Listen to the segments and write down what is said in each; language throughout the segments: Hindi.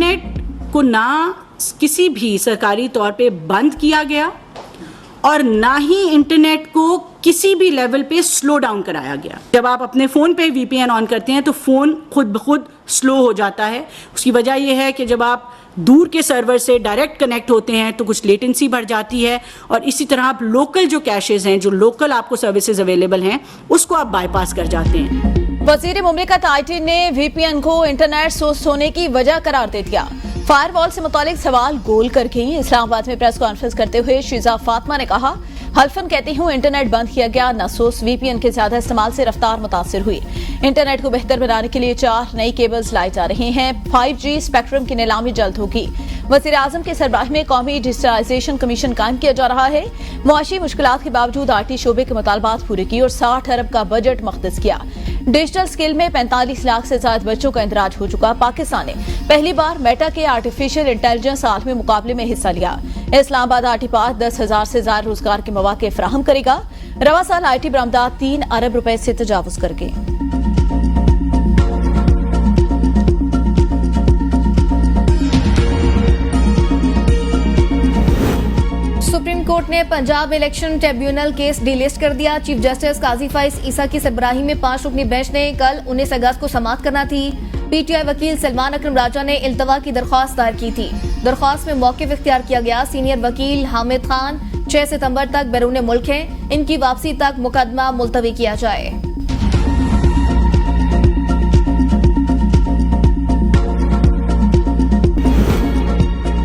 इंटरनेट को ना किसी भी सरकारी तौर पे बंद किया गया और ना ही इंटरनेट को किसी भी लेवल पे स्लो डाउन कराया गया। जब आप अपने फ़ोन पे VPN ऑन करते हैं तो फ़ोन खुद ब खुद स्लो हो जाता है। उसकी वजह यह है कि जब आप दूर के सर्वर से डायरेक्ट कनेक्ट होते हैं तो कुछ लेटेंसी बढ़ जाती है, और इसी तरह आप लोकल जो कैशेज़ हैं, जो लोकल आपको सर्विसेज अवेलेबल हैं, उसको आप बाईपास कर जाते हैं। वज़ीर मुमलिकत IT ने VPN को इंटरनेट सोर्स होने की वजह करार दे दिया। फायरवॉल से मुतालिक सवाल गोल करके इस्लामाबाद में प्रेस कॉन्फ्रेंस करते हुए शीजा फातिमा ने कहा, हल्फन कहती हूँ इंटरनेट बंद किया गया, न सोर्स VPN के ज्यादा इस्तेमाल से रफ्तार मुतासिर हुई। इंटरनेट को बेहतर बनाने के लिए 4 नई केबल्स लाई जा रही हैं। 5G स्पेक्ट्रम की नीलामी जल्द होगी। वज़ीर आज़म के सरबराह में कौमी डिजिटलाइजेशन कमीशन कायम किया जा रहा है। मुआशी मुश्किलात के बावजूद IT शोबे के मुतालबात पूरे किए और 60 अरब का बजट मख्तस किया। डिजिटल स्किल में 45 लाख से ज्यादा बच्चों का इंदराज हो चुका। पाकिस्तान ने पहली बार मेटा के आर्टिफिशियल इंटेलिजेंस आलमी मुकाबले में हिस्सा लिया। इस्लामाबाद IT पार्क 10,000 से ज्यादा रोजगार के मौके फराहम करेगा। रवा साल IT बरामदात 3 अरब रुपए से तजावुज कर गए। सुप्रीम कोर्ट ने Punjab election tribunal case delist कर दिया। चीफ जस्टिस काजी फाइज ईसा की सरबराही में 5 रुकनी बेंच ने कल 19 अगस्त को समाअत करना थी। PTI वकील सलमान अकरम राजा ने इल्तवा की दरख्वास्त दायर की थी। दरख्वास्त में मौक़िफ़ इख्तियार किया गया। सीनियर वकील हामिद खान 6 सितंबर तक बैरून मुल्क हैं। इनकी वापसी तक मुकदमा मुलतवी किया जाए।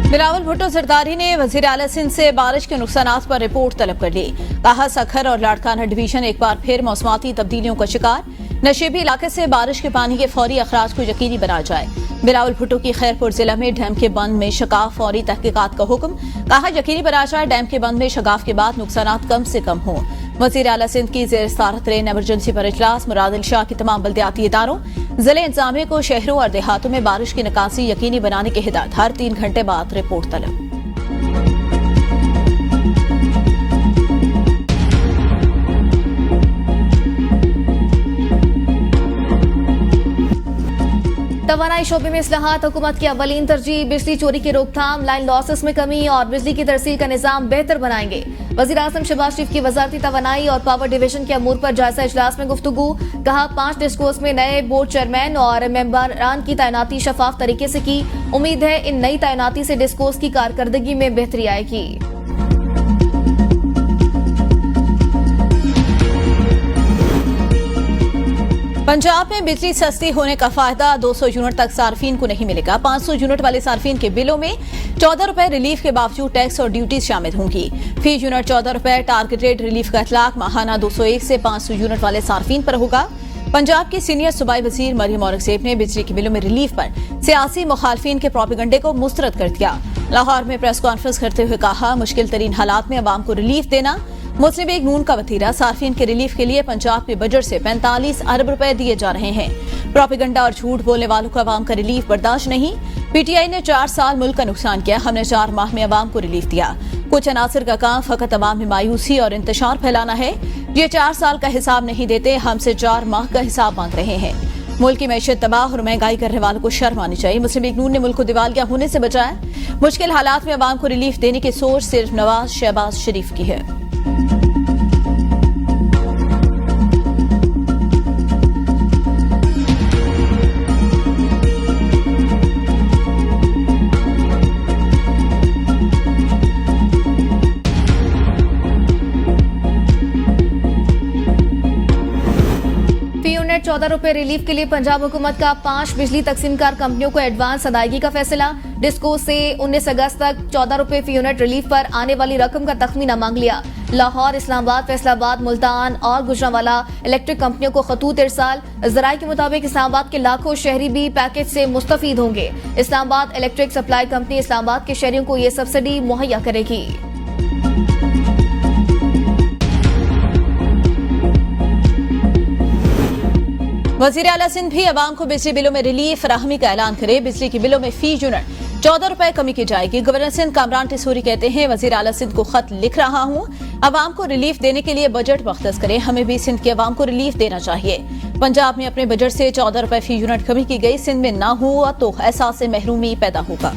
बिलावल भुट्टो जरदारी ने वज़ीर आला सिंध से बारिश के नुकसानात पर रिपोर्ट तलब कर ली। कहा, सखर और लाड़काना डिवीजन एक बार फिर मौसमाती तब्दीलियों का शिकार। नशेबी इलाके से बारिश के पानी के फौरी अखराज को यकीनी बनाया जाए। बिलावल भुट्टो की खैरपुर जिला में डैम के बंद में शगाफ फौरी तहकीकात का हुक्म। कहा, यकीनी बनाया जाए डैम के बंद में शगाफ के बाद नुकसानात कम से कम हों। वज़ीर आला सिंध की ज़ेर सदारत रेन एमरजेंसी पर इजलास। मुराद शाह की तमाम बल्दियाती इदारों जिले इंतजामिया को शहरों और देहातों में बारिश की निकासी यकीनी बनाने की हिदायत। हर 3 घंटे बाद रिपोर्ट तलब। तवानाई शोबे में इस्लाहात हुकूमत की अव्वलीन तरजीह। बिजली चोरी की रोकथाम, लाइन लॉसेस में कमी और बिजली की तरसील का निजाम बेहतर बनाएंगे। वज़ीर आज़म शहबाज शरीफ की वजारती तवानाई और पावर डिवीजन के अमूर पर जायजा इजलास में गुफ्तगू। कहा, 5 डिस्कोस में नए बोर्ड चेयरमैन और मेंबरान की तैनाती शफाफ तरीके से की। उम्मीद है इन नई तैनाती से डिस्कोस की कारकर्दगी में बेहतरी आएगी। पंजाब में बिजली सस्ती होने का फायदा 200 यूनिट तक सार्फिन को नहीं मिलेगा। 500 यूनिट वाले सार्फिन के बिलों में 14 रुपए रिलीफ के बावजूद टैक्स और ड्यूटीज शामिल होंगी। फी यूनिट 14 रुपए टारगेटेड रिलीफ का इतलाक माहाना 201 से 500 यूनिट वाले सार्फिन पर होगा। पंजाब की सीनियर सूबाई वजीर मरियम औरंगजेब ने बिजली के बिलों में रिलीफ पर सियासी मुखालफिन के प्रोपेगंडे को मुस्तरद कर दिया। लाहौर में प्रेस कॉन्फ्रेंस करते हुए कहा, मुश्किल तरीन हालात में अवाम को रिलीफ देना मुस्लिम लीग नून का वतीरा। सार्फिन के रिलीफ के लिए पंजाब के बजट से 45 अरब रुपए दिए जा रहे हैं। प्रोपेगंडा और झूठ बोलने वालों को अवाम का रिलीफ बर्दाश्त नहीं। PTI ने 4 साल मुल्क का नुकसान किया, हमने 4 माह में अवाम को रिलीफ दिया। कुछ अनासर का काम फकत अवाम में मायूसी और इंतशार फैलाना है। ये 4 साल का हिसाब नहीं देते, हमसे 4 माह का हिसाब मांग रहे हैं। मुल्क की मैशत तबाह और महंगाई करने वालों को शर्म आनी चाहिए। मुस्लिम लीग नून ने मुल्क को दिवालिया होने से बचाया। मुश्किल हालात में अवाम को रिलीफ देने की सोच सिर्फ नवाज शहबाज शरीफ की है। यूनिट 14 रुपए रिलीफ के लिए पंजाब हुकूमत का 5 बिजली तकसीमकार कंपनियों को एडवांस अदायगी का फैसला। डिस्को से 19 अगस्त तक 14 रुपए फी यूनिट रिलीफ पर आने वाली रकम का तखमीना मांग लिया। लाहौर, इस्लामाबाद, फैसलाबाद, मुल्तान और गुजरांवाला इलेक्ट्रिक कंपनियों को खतूत इरसाल। जराये के मुताबिक इस्लामाबाद के लाखों शहरी भी पैकेज से मुस्तफीद होंगे। Islamabad electric supply company Islamabad के शहरियों को ये सब्सिडी मुहैया करेगी। वजीर आला सिंध भी अवाम को बिजली बिलों में रिलीफ फराहमी का ऐलान करे। बिजली के बिलों में फी यूनिट 14 रुपए कमी की जाएगी। गवर्नर सिंध कामरान टिसूरी कहते हैं, वजीर आला सिंध को खत लिख रहा हूं, अवाम को रिलीफ देने के लिए बजट मुख्तस करें। हमें भी सिंध के अवाम को रिलीफ देना चाहिए। पंजाब में अपने बजट से 14 रुपए फी यूनिट कमी की गई। सिंध में ना हुआ तो एहसास महरूमी पैदा होगा।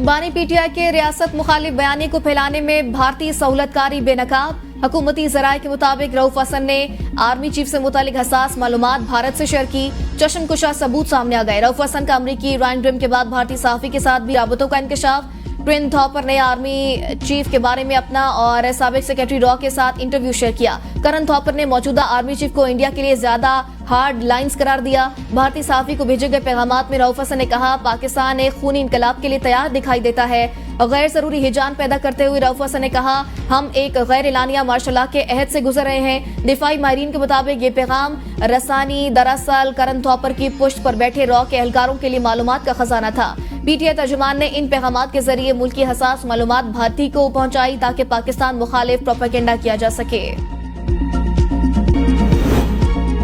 बानी पीटीआई के रियासत मुखालिफ बयानी को फैलाने में भारतीय सहूलतकारी बेनकाब। हुकूमती जराये के मुताबिक रऊफ हसन ने आर्मी चीफ से मुतालिक हसास मालूमात भारत से शेयर की। चश्मकुशा सबूत सामने आ गए। रऊफ हसन का अमरीकी इरान ड्रीम के बाद भारतीय सहाफी के साथ भी राबतों का इंकशाफ। ट्विन थॉपर ने आर्मी चीफ के बारे में अपना और साबिक सेक्रेटरी रॉ के साथ इंटरव्यू शेयर किया। करन थॉपर ने मौजूदा आर्मी चीफ को इंडिया के लिए ज्यादा हार्ड लाइंस करार दिया। भारतीय सहाफी को भेजे गए पैगामात में रऊफ हसन ने कहा, पाकिस्तान एक खूनी इनकलाब के लिए तैयार दिखाई देता है। गैर जरूरी हिजान पैदा करते हुए रऊफ हसन ने कहा, हम एक गैर एलानिया मार्शल लॉ के अहद से गुजर रहे हैं। दिफाई माहिरीन के मुताबिक ये पैगाम रसानी दरअसल करन थॉपर की पुष्ट पर बैठे रॉ के एहलकारों के लिए मालूमात का खजाना था। पीटीआई तर्जुमान ने इन पैगामात के जरिए मुल्क की हसास मालूमात भारती को पहुंचाई ताकि पाकिस्तान मुखालिफ प्रोपेगेंडा किया जा सके।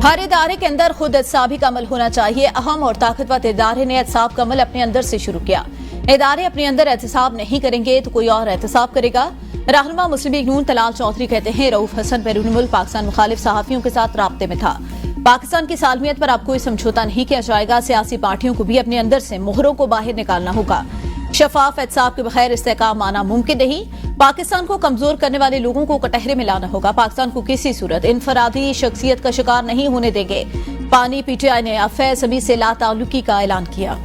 हर इदारे के अंदर खुद एहतसाबी का अमल होना चाहिए। अहम और ताकतवर इदारे ने एहतसाब का अमल अपने अंदर से शुरू किया। इदारे अपने अंदर एहतसाब नहीं करेंगे तो कोई और एहतसाब करेगा। रहनुमा मुस्लिम लीग नून तलाल चौधरी कहते हैं, रऊफ हसन बैरून मुल्क पाकिस्तान मुखालिफ सहाफियों के साथ राब्ते में था। पाकिस्तान की सालमियत पर अब कोई समझौता नहीं किया जाएगा। सियासी पार्टियों को भी अपने अंदर से मोहरों को बाहर निकालना होगा। शफाफ एहतसाब के बगैर इस्तेहकाम आना मुमकिन नहीं। पाकिस्तान को कमजोर करने वाले लोगों को कटहरे में लाना होगा। पाकिस्तान को किसी सूरत इनफरादी शख्सियत का शिकार नहीं होने देंगे। पानी पीटीआई ने फैज सभी से लाताल्लुकी का ऐलान किया।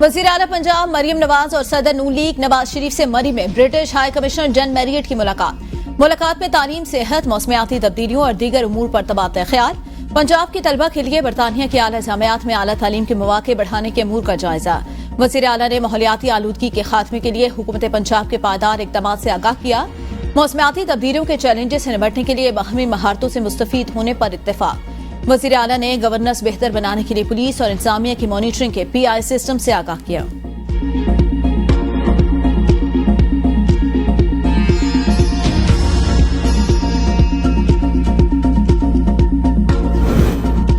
वज़ीर आला पंजाब मरियम नवाज और सदर नून लीग नवाज शरीफ से मरी में ब्रिटिश हाई कमिश्नर जन मैरियट की मुलाकात में तालीम, सेहत, मौसमियाती तब्दीलियों और दीगर उमूर पर तबादला ख्याल। पंजाब की तलबा के लिए बरतानिया के आला जामियात में आला तालीम के मौके बढ़ाने के अमूर का जायजा। वज़ीर आला ने माहौलियाती आलूदगी के खात्मे के लिए हुकूमत पंजाब के पायदार इक़दाम से आगाह किया। मौसमियाती तब्दीलियों के चैलेंजेस से निपटने के लिए बाहमी महारतों से मुस्तफीद होने पर इत्तेफाक। वज़ीर आला ने गवर्नेंस बेहतर बनाने के लिए पुलिस और इंतजामिया की मॉनिटरिंग के पीआई सिस्टम से आगाह किया।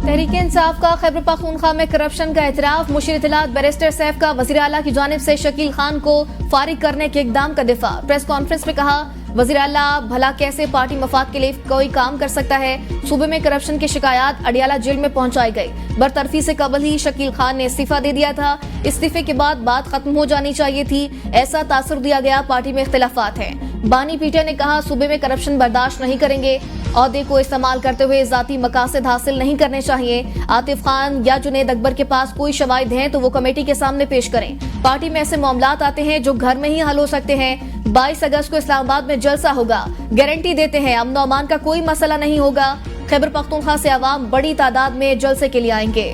तहरीक इंसाफ का खैबर पख्तूनख्वा में करप्शन का एतराफ। मुशीर इत्तलात बैरिस्टर सैफ का वज़ीर आला की जानिब से शकील खान को फारिग करने के इक़दाम का दिफा। प्रेस कॉन्फ्रेंस में कहा, वज़ीर आला भला कैसे पार्टी मफाद के लिए कोई काम कर सकता है। सूबे में करप्शन की शिकायत अडियाला जेल में पहुंचाई गई। बरतरफी से कबल ही शकील खान ने इस्तीफा दे दिया था। इस्तीफे के बाद बात खत्म हो जानी चाहिए थी, ऐसा तासुर दिया गया। पार्टी में इख्तिलाफात हैं। बानी पीटीआई ने कहा, सूबे में करप्शन बर्दाश्त नहीं करेंगे। औहदे को इस्तेमाल करते हुए जाती मकासद हासिल नहीं करने चाहिए। आतिफ खान या जुनेद अकबर के पास कोई शवाहिद हैं तो वो कमेटी के सामने पेश करें। पार्टी में ऐसे मामलात आते हैं जो घर में ही हल हो सकते हैं। 22 अगस्त को इस्लामाबाद में जलसा होगा, गारंटी देते हैं अमन अमान का कोई मसला नहीं होगा। खैबर पख्तूनख्वा से अवाम बड़ी तादाद में जलसे के लिए आएंगे।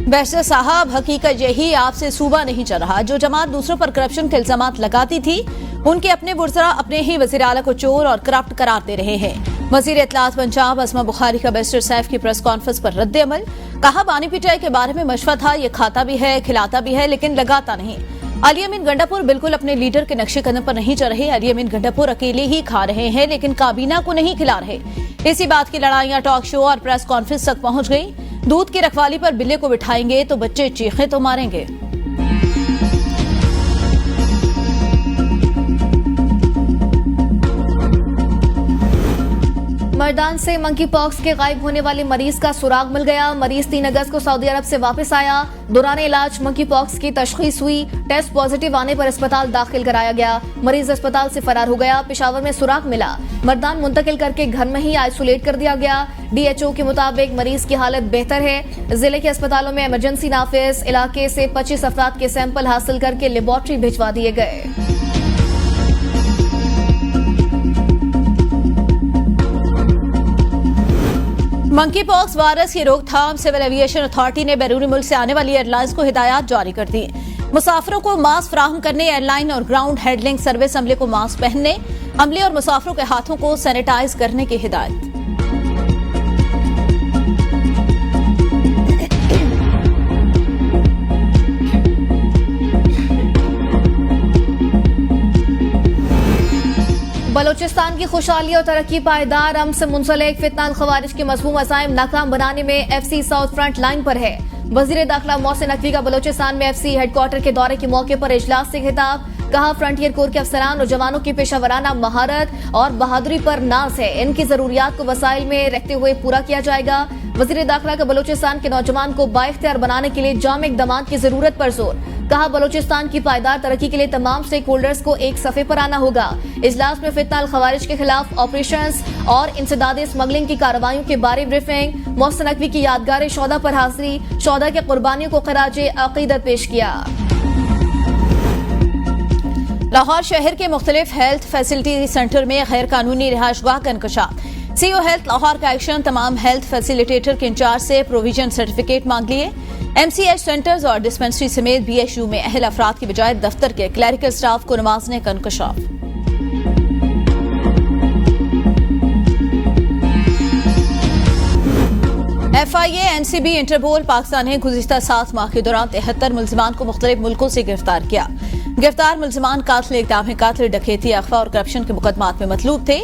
बैरिस्टर साहब, हकीकत यही आपसे सूबा नहीं चल रहा। जो जमात दूसरों पर करप्शन के इल्जामात लगाती थी, उनके अपने वज़रा अपने ही वज़ीर आला को चोर और करप्ट करार दे रहे हैं। वज़ीर इत्तलात पंजाब असमा बुखारी का बैरिस्टर सैफ की प्रेस कॉन्फ्रेंस पर रद्द अमल। कहा, बानी पीटीआई के बारे में मशवरा था, ये खाता भी है खिलाता भी है लेकिन लगाता नहीं। अली अमीन गंडापुर बिल्कुल अपने लीडर के नक्शे कदम पर नहीं चल रहे। अली अमीन गंडापुर अकेले ही खा रहे हैं लेकिन काबीना को नहीं खिला रहे। इसी बात की लड़ाइयां टॉक शो और प्रेस कॉन्फ्रेंस तक पहुंच गई। दूध की रखवाली पर बिल्ले को बिठाएंगे तो बच्चे चीखे तो मारेंगे। मर्दान से मंकी पॉक्स के गायब होने वाले मरीज का सुराग मिल गया। मरीज 3 अगस्त को सऊदी अरब से वापस आया। दौरान इलाज मंकी पॉक्स की तशखीस हुई। टेस्ट पॉजिटिव आने पर अस्पताल दाखिल कराया गया। मरीज अस्पताल से फरार हो गया। पेशावर में सुराग मिला। मर्दान मुंतकिल करके घर में ही आइसोलेट कर दिया गया। डीएचओ के मुताबिक मरीज की हालत बेहतर है। जिले के अस्पतालों में इमरजेंसी नाफिज। इलाके से 25 अफराद के सैंपल हासिल करके लेबोरेटरी भिजवा दिए गए। मंकी पॉक्स वायरस की रोकथाम सिविल एविएशन अथॉरिटी ने बैरूनी मुल्क से आने वाली एयरलाइंस को हिदायत जारी कर दी। मुसाफिरों को मास्क फराहम करने, एयरलाइन और ग्राउंड हैंडलिंग सर्विस अमले को मास्क पहनने, अमले और मुसाफिरों के हाथों को सैनिटाइज करने की हिदायत। बलूचिस्तान की खुशहाली और तरक्की पायदार अमन से मुंसलिक फितना खवारिज के मज़मूम अज़ाइम नाकाम बनाने में FC साउथ फ्रंट लाइन पर है। वज़ीर दाखिला मोहसिन नकवी का बलूचिस्तान में FC हेडक्वार्टर के दौरे के मौके पर इजलास से खिताब। कहा, फ्रंटियर कोर के अफसरान और जवानों की पेशावराना महारत और बहादुरी पर नाज है। इनकी जरूरियात को वसाइल में रखते हुए पूरा किया जाएगा। वज़ीर दाखिला का बलूचिस्तान के नौजवान को बाइख्तियार बनाने के लिए जाम इक़दामात की जरूरत पर जोर। कहा, बलूचिस्तान की पायदार तरक्की के लिए तमाम स्टेक होल्डर्स को एक सफ़े पर आना होगा। इजलास में फितना अल खवारिज के खिलाफ ऑपरेशंस और इंसदाद स्मगलिंग की कार्रवाइयों के बारे ब्रीफिंग। मोहसिन नकवी की यादगार शौदा पर हाजिरी, शौदा के कुर्बानियों को खराजे अकीदत पेश किया। लाहौर शहर के मुख्तलिफ हेल्थ फैसिलिटी सेंटर में गैर कानूनी रिहायशगाह का इंकशाफ। सीओ हेल्थ लाहौर का एक्शन, तमाम हेल्थ फैसिलिटेटर के इंचार्ज से प्रोविजन सर्टिफिकेट मांग लिए। MCH सेंटर्स और डिस्पेंसरी समेत BHU में अहल अफराद की बजाय दफ्तर के क्लैरिकल स्टाफ को नवाजने का इंकशाफ। FIA, NCB, इंटरपोल पाकिस्तान ने गुज़िश्ता 7 माह के दौरान 73 मुल्ज़िमान को मुख्तलिफ मुल्कों से गिरफ्तार किया। गिरफ्तार मुल्ज़िमान कातिल, इक़दाम कातिल, डकैती, अगवा और करप्शन के मुकदमात में मतलूब थे।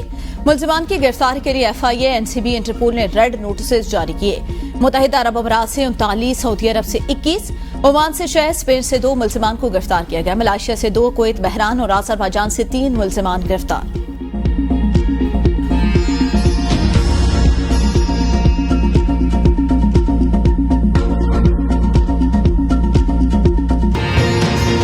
मुल्ज़िमान की गिरफ्तारी के लिए FIA, NCB, इंटरपोल ने रेड नोटिस जारी किए। मुत्तहिदा अरब अमीरात से 39, सऊदी अरब से 21, ओमान से 6, स्पेन से 2 मुल्ज़िमान को गिरफ्तार किया गया। मलेशिया से 2, कुवैत, बहरान और अज़रबैजान से 3 मुल्ज़िमान गिरफ्तार।